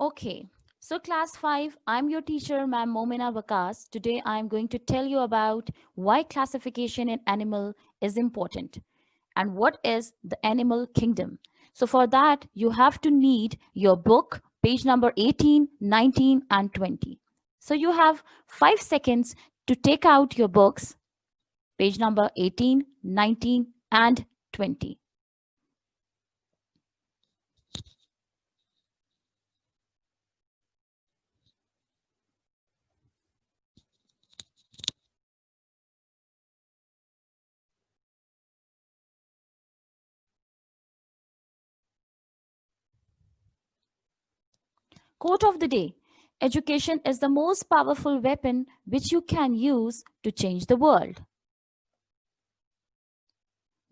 Okay, so class 5, I'm your teacher, Ma'am Momina Vakas. Today I'm going to tell you about why classification in animal is important and what is the animal kingdom. So for that, you have to need your book, page number 18, 19, and 20. So you have 5 seconds to take out your books, page number 18, 19, and 20. Quote of the day: education is the most powerful weapon which you can use to change the world.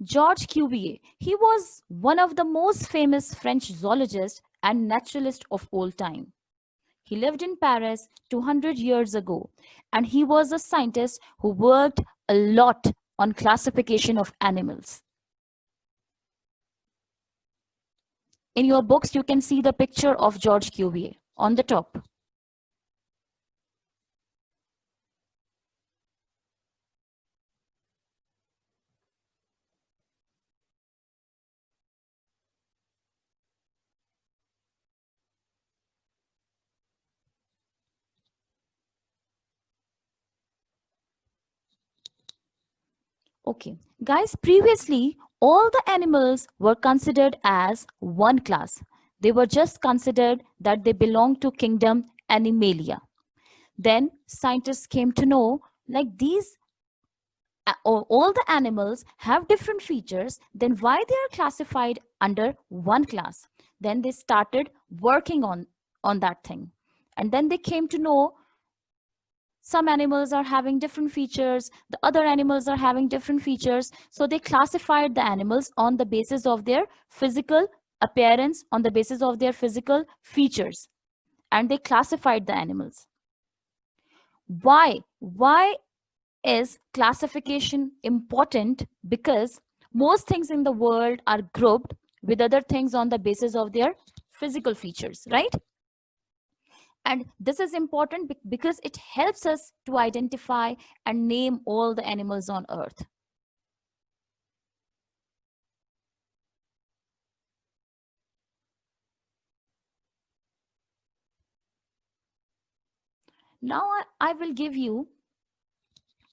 Georges Cuvier, he was one of the most famous French zoologists and naturalists of all time. He lived in Paris 200 years ago, and he was a scientist who worked a lot on classification of animals. In your books, you can see the picture of Georges Cuvier on the top. Okay, guys, previously all the animals were considered as one class. They were just considered that they belong to kingdom Animalia. Then scientists came to know like these all the animals have different features, then why they are classified under one class? Then they started working on that thing. And then they came to know some animals are having different features, the other animals are having different features, so they classified the animals on the basis of their physical appearance, on the basis of their physical features, and they classified the animals. Why is classification important? Because most things in the world are grouped with other things on the basis of their physical features, right? And this is important because it helps us to identify and name all the animals on earth. Now I will give you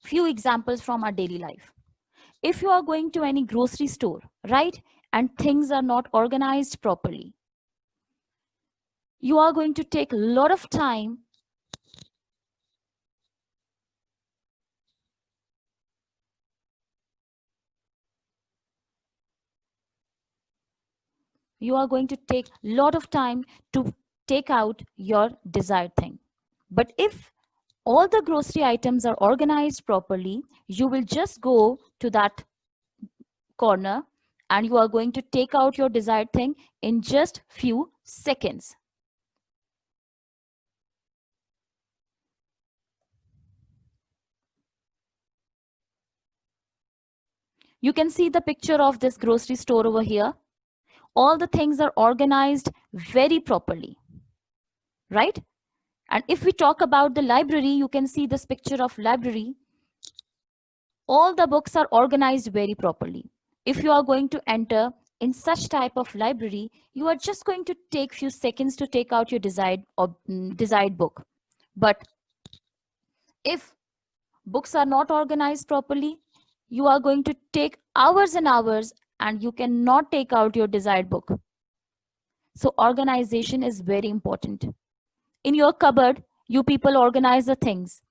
few examples from our daily life. If you are going to any grocery store, right, and things are not organized properly, you are going to take a lot of time. You are going to take a lot of time to take out your desired thing. But if all the grocery items are organized properly, you will just go to that corner and you are going to take out your desired thing in just few seconds. You can see the picture of this grocery store over here. All the things are organized very properly, right? And if we talk about the library, you can see this picture of library. All the books are organized very properly. If you are going to enter in such type of library, you are just going to take few seconds to take out your desired book. But if books are not organized properly, you are going to take hours and hours and you cannot take out your desired book. So organization is very important. In your cupboard, you people organize the things.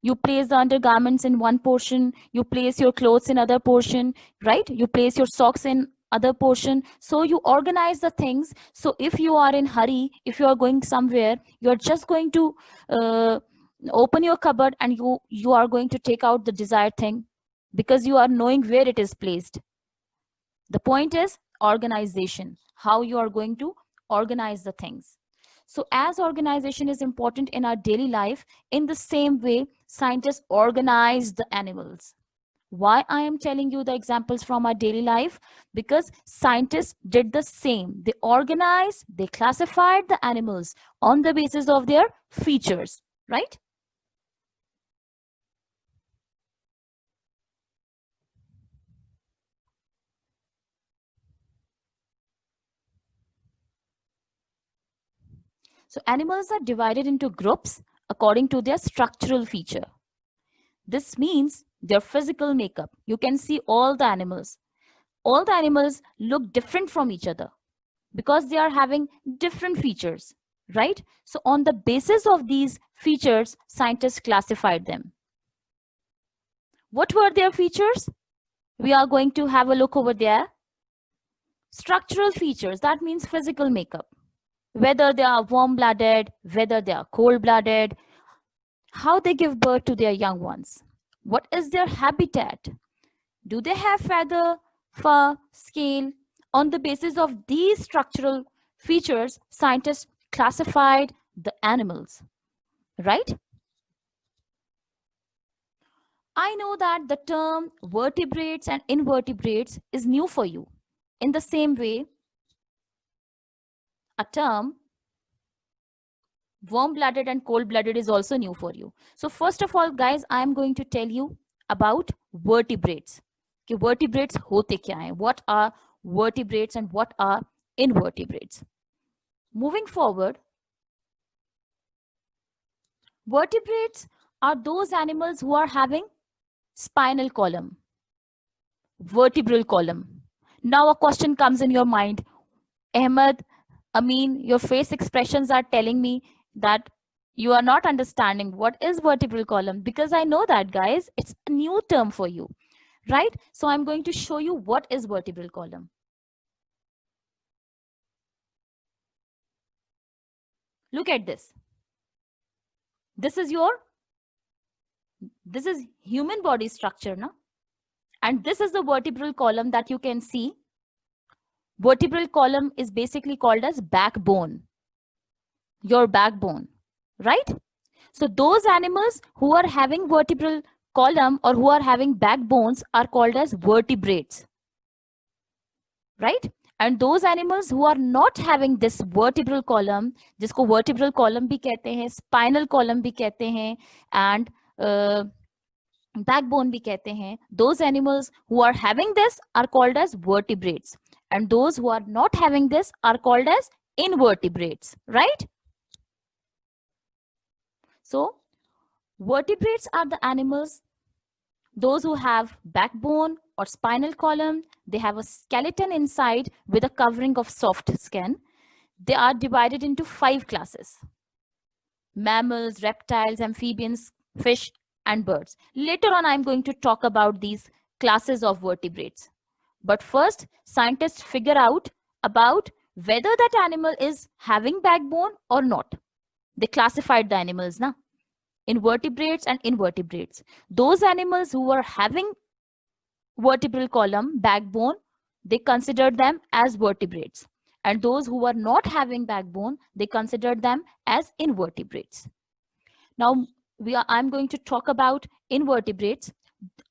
You place the undergarments in one portion, you place your clothes in other portion, right? You place your socks in other portion. So you organize the things. So if you are in hurry, if you are going somewhere, you are just going to open your cupboard and you are going to take out the desired thing because you are knowing where it is placed. The point is organization, how you are going to organize the things. So as organization is important in our daily life, in the same way, scientists organize the animals. Why I am telling you the examples from our daily life? Because scientists did the same. They organized, they classified the animals on the basis of their features, right? So animals are divided into groups according to their structural feature. This means their physical makeup. You can see all the animals. All the animals look different from each other because they are having different features, right? So on the basis of these features, scientists classified them. What were their features? We are going to have a look over there. Structural features, that means physical makeup. Whether they are warm-blooded, whether they are cold-blooded, how they give birth to their young ones. What is their habitat? Do they have feather, fur, scale? On the basis of these structural features, scientists classified the animals, right? I know that the term vertebrates and invertebrates is new for you. In the same way, a term warm-blooded and cold-blooded is also new for you. So first of all, guys, I am going to tell you about vertebrates. कि vertebrates होते क्या हैं? What are vertebrates and what are invertebrates? Moving forward, vertebrates are those animals who are having spinal column, vertebral column. Now a question comes in your mind, Ahmed, Amin, your face expressions are telling me that you are not understanding what is vertebral column, because I know that, guys, it's a new term for you, right? So I'm going to show you what is vertebral column. Look at this. This is human body structure, na? And this is the vertebral column that you can see. Vertebral column is basically called as backbone, your backbone, right? So those animals who are having vertebral column or who are having backbones are called as vertebrates, right? And those animals who are not having this vertebral column, जिसको vertebral column भी कहते हैं, spinal column भी कहते हैं, and backbone भी कहते हैं, those animals who are having this are called as vertebrates, and those who are not having this are called as invertebrates, right? So vertebrates are the animals, those who have backbone or spinal column. They have a skeleton inside with a covering of soft skin. They are divided into 5 classes: mammals, reptiles, amphibians, fish, and birds. Later on, I'm going to talk about these classes of vertebrates. But first, scientists figure out about whether that animal is having backbone or not. They classified the animals, na? Invertebrates and invertebrates. Those animals who were having vertebral column, backbone, they considered them as vertebrates. And those who were not having backbone, they considered them as invertebrates. Now, I'm going to talk about invertebrates.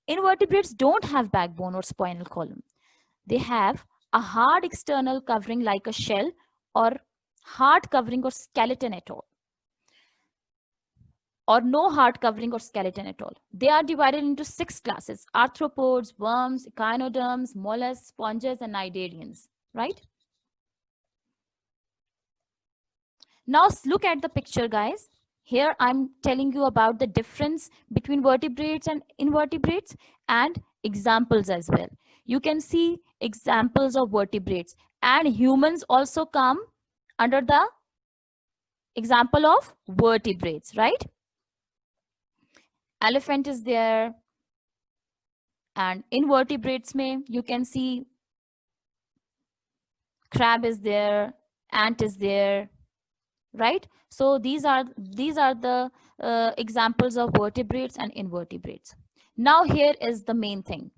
Invertebrates don't have backbone or spinal column. They have a hard external covering like a shell, or hard covering or skeleton at all, or no hard covering or skeleton at all. They are divided into 6 classes: arthropods, worms, echinoderms, mollusks, sponges, and cnidarians, right? Now look at the picture, guys. Here I'm telling you about the difference between vertebrates and invertebrates and examples as well. You can see examples of vertebrates, and humans also come under the example of vertebrates, right? Elephant is there, and invertebrates may you can see crab is there, ant is there, right? So these are the examples of vertebrates and invertebrates. Now here is the main thing.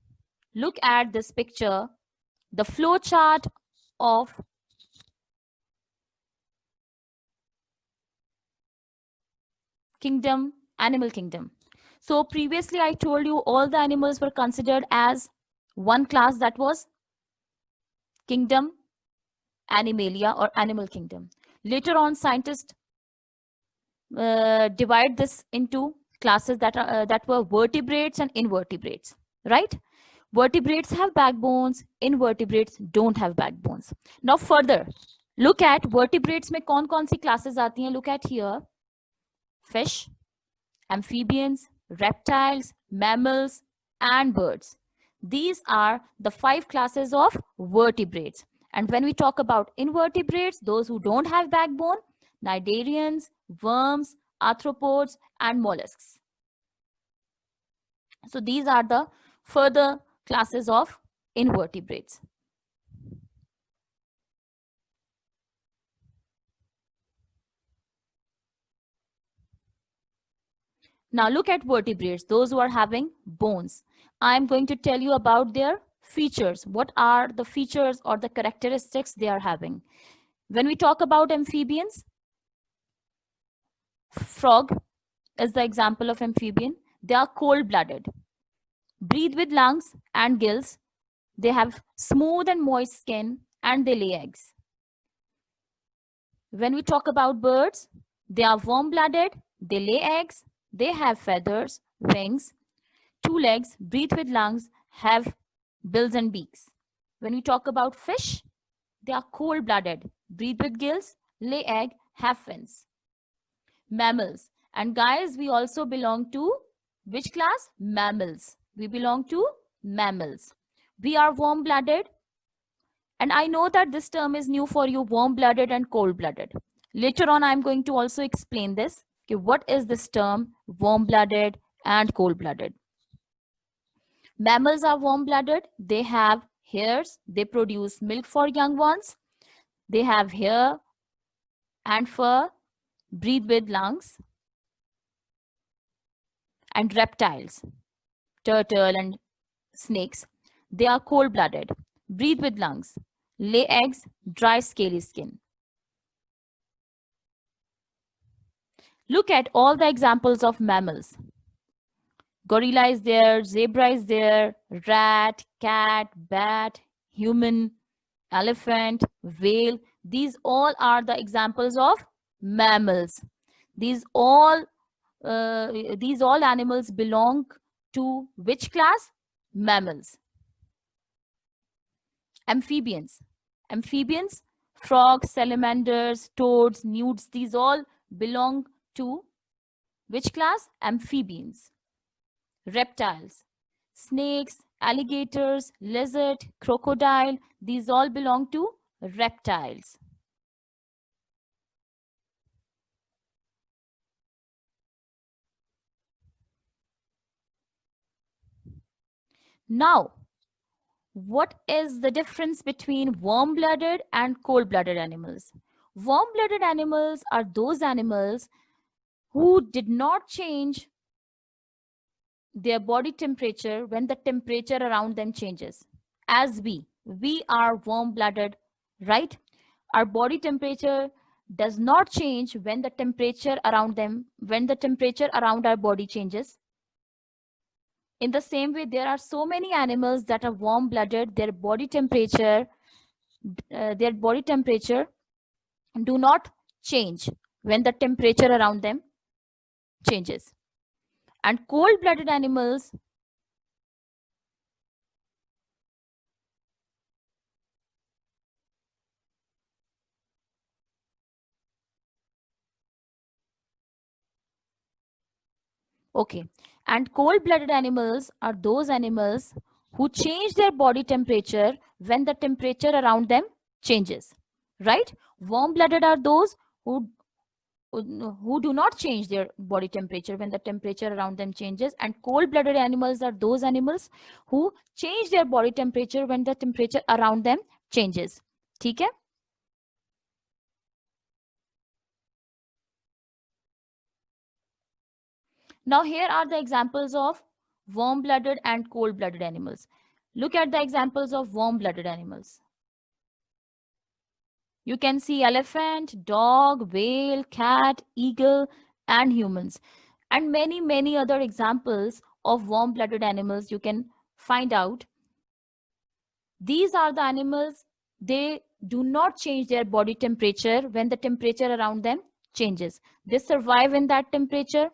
Look at this picture, the flow chart of kingdom, animal kingdom. So previously I told you all the animals were considered as one class, that was kingdom Animalia or animal kingdom. Later on, scientists divide this into classes that were vertebrates and invertebrates, right? Vertebrates have backbones, invertebrates don't have backbones. Now further, look at vertebrates में कौन-कौन सी classes आती हैं? Look at here: fish, amphibians, reptiles, mammals, and birds. These are the 5 classes of vertebrates. And when we talk about invertebrates, those who don't have backbone, cnidarians, worms, arthropods, and mollusks. So these are the further classes of invertebrates. Now look at vertebrates, those who are having bones. I'm going to tell you about their features. What are the features or the characteristics they are having? When we talk about amphibians, frog is the example of amphibian. They are cold-blooded, breathe with lungs and gills. They have smooth and moist skin, and they lay eggs. When we talk about birds, they are warm-blooded, they lay eggs, they have feathers, wings, 2 legs, breathe with lungs, have bills and beaks. When we talk about fish, they are cold-blooded, breathe with gills, lay egg, have fins. Mammals. And guys, we also belong to which class? Mammals. We belong to mammals. We are warm-blooded. And I know that this term is new for you, warm-blooded and cold-blooded. Later on, I'm going to also explain this. Okay, what is this term, warm-blooded and cold-blooded? Mammals are warm-blooded. They have hairs. They produce milk for young ones. They have hair and fur, breathe with lungs. And reptiles, turtle and snakes, they are cold-blooded, breathe with lungs, lay eggs, dry scaly skin. Look at all the examples of mammals. Gorilla is there, zebra is there, rat, cat, bat, human, elephant, whale. These all are the examples of mammals. These all animals belong to which class? Mammals. Amphibians. Amphibians, frogs, salamanders, toads, newts, these all belong to which class? Amphibians. Reptiles. Snakes, alligators, lizard, crocodile, these all belong to reptiles. Now, what is the difference between warm-blooded and cold-blooded animals? Warm-blooded animals are those animals who did not change their body temperature when the temperature around them changes. As we are warm-blooded, right? Our body temperature does not change when the temperature around our body changes. In the same way, there are so many animals that are warm-blooded. Their body temperature do not change when the temperature around them changes. And cold-blooded animals okay, and cold-blooded animals are those animals who change their body temperature when the temperature around them changes, right? Warm-blooded are those who do not change their body temperature when the temperature around them changes, and cold-blooded animals are those animals who change their body temperature when the temperature around them changes. ठीक है? Now here are the examples of warm-blooded and cold-blooded animals. Look at the examples of warm-blooded animals. You can see elephant, dog, whale, cat, eagle, and humans. and many other examples of warm-blooded animals you can find out. These are the animals, they do not change their body temperature when the temperature around them changes. They survive in that temperature.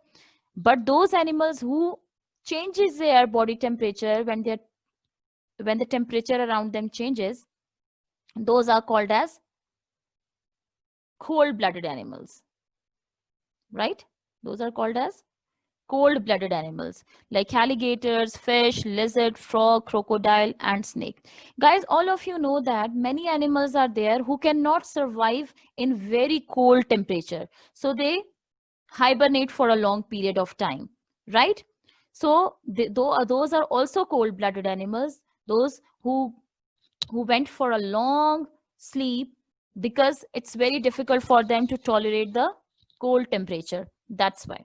But those animals who changes their body temperature when the temperature around them changes, those are called as cold-blooded animals, right? Those are called as cold-blooded animals, like alligators, fish, lizard, frog, crocodile, and snake. Guys, all of you know that many animals are there who cannot survive in very cold temperature. So they hibernate for a long period of time, right? So those are also cold-blooded animals, those who went for a long sleep because it's very difficult for them to tolerate the cold temperature. That's why.